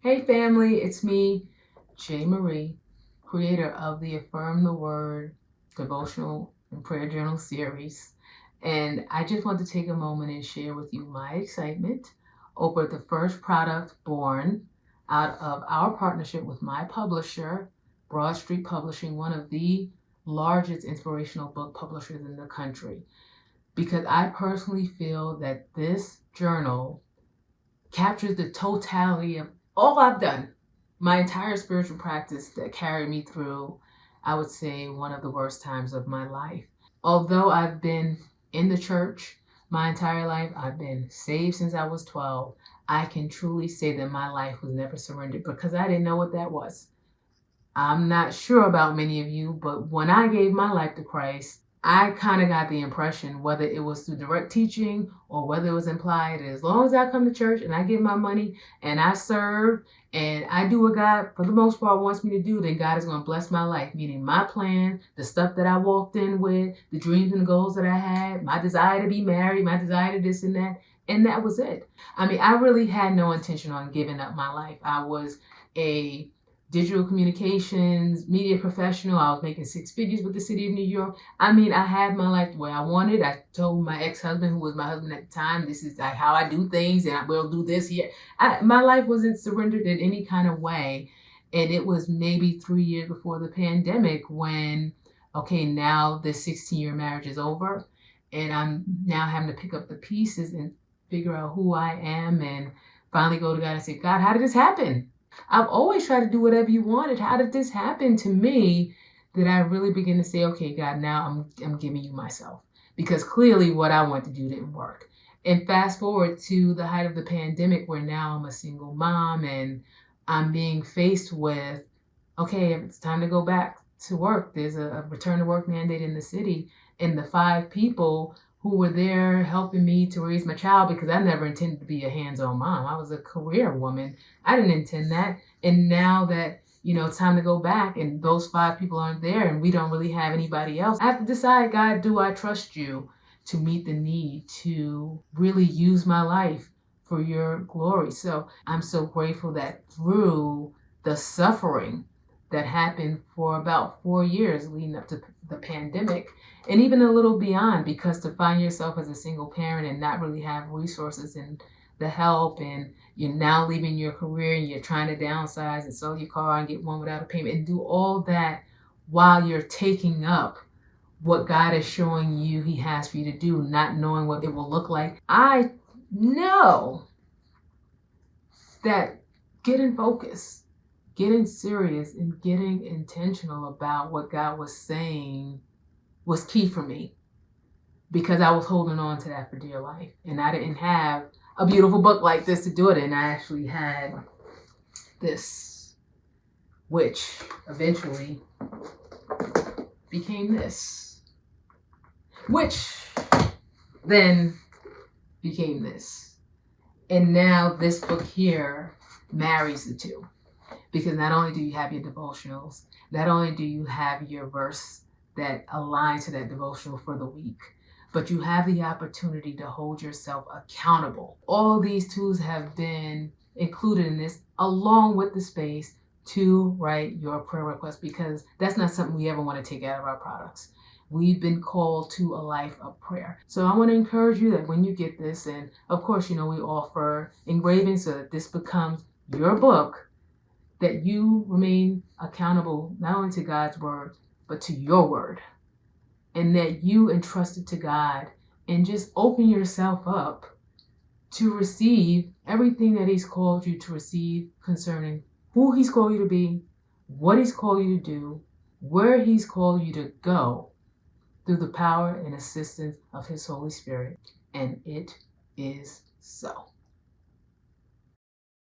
Hey family, it's me, Jay Marie, creator of the Affirm the Word devotional and prayer journal series. And I just want to take a moment and share with you my excitement over the first product born out of our partnership with my publisher, BroadStreet Publishing, one of the largest inspirational book publishers in the country. Because I personally feel that this journal captures the totality of all I've done, my entire spiritual practice that carried me through, I would say, one of the worst times of my life. Although I've been in the church my entire life, I've been saved since I was 12, I can truly say that my life was never surrendered because I didn't know what that was. I'm not sure about many of you, but when I gave my life to Christ, I kind of got the impression, whether it was through direct teaching or whether it was implied, as long as I come to church and I give my money and I serve and I do what God, for the most part, wants me to do, then God is going to bless my life. Meaning my plan, the stuff that I walked in with, the dreams and the goals that I had, my desire to be married, my desire to this and that. And that was it. I mean, I really had no intention on giving up my life. I was a digital communications, media professional. I was making six figures with the city of New York. I mean, I had my life the way I wanted. I told my ex-husband, who was my husband at the time, this is like how I do things, and I will do this here. My life wasn't surrendered in any kind of way. And it was maybe 3 years before the pandemic when, okay, now this 16-year marriage is over. And I'm now having to pick up the pieces and figure out who I am and finally go to God and say, God, how did this happen? I've always tried to do whatever you wanted. How did this happen to me? That I really begin to say, okay, God, now I'm giving you myself. Because clearly what I want to do didn't work. And fast forward to the height of the pandemic where now I'm a single mom and I'm being faced with, okay, it's time to go back to work. There's a return to work mandate in the city. And the 5 people who were there helping me to raise my child, because I never intended to be a hands-on mom. I was a career woman. I didn't intend that. And now that, it's time to go back and those 5 people aren't there and we don't really have anybody else, I have to decide, God, do I trust you to meet the need to really use my life for your glory? So I'm so grateful that through the suffering that happened for about 4 years leading up to the pandemic, and even a little beyond, because to find yourself as a single parent and not really have resources and the help, and you're now leaving your career and you're trying to downsize and sell your car and get one without a payment and do all that while you're taking up what God is showing you He has for you to do, not knowing what it will look like. I know that getting focused, getting serious, and getting intentional about what God was saying was key for me, because I was holding on to that for dear life. And I didn't have a beautiful book like this to do it in. I actually had this, which eventually became this, which then became this. And now this book here marries the two. Because not only do you have your devotionals, not only do you have your verse that aligns to that devotional for the week, but you have the opportunity to hold yourself accountable. All these tools have been included in this, along with the space to write your prayer request, because that's not something we ever want to take out of our products. We've been called to a life of prayer. So I want to encourage you that when you get this, and of course, we offer engraving so that this becomes your book, that you remain accountable not only to God's word, but to your word. And that you entrust it to God and just open yourself up to receive everything that He's called you to receive concerning who He's called you to be, what He's called you to do, where He's called you to go through the power and assistance of His Holy Spirit. And it is so.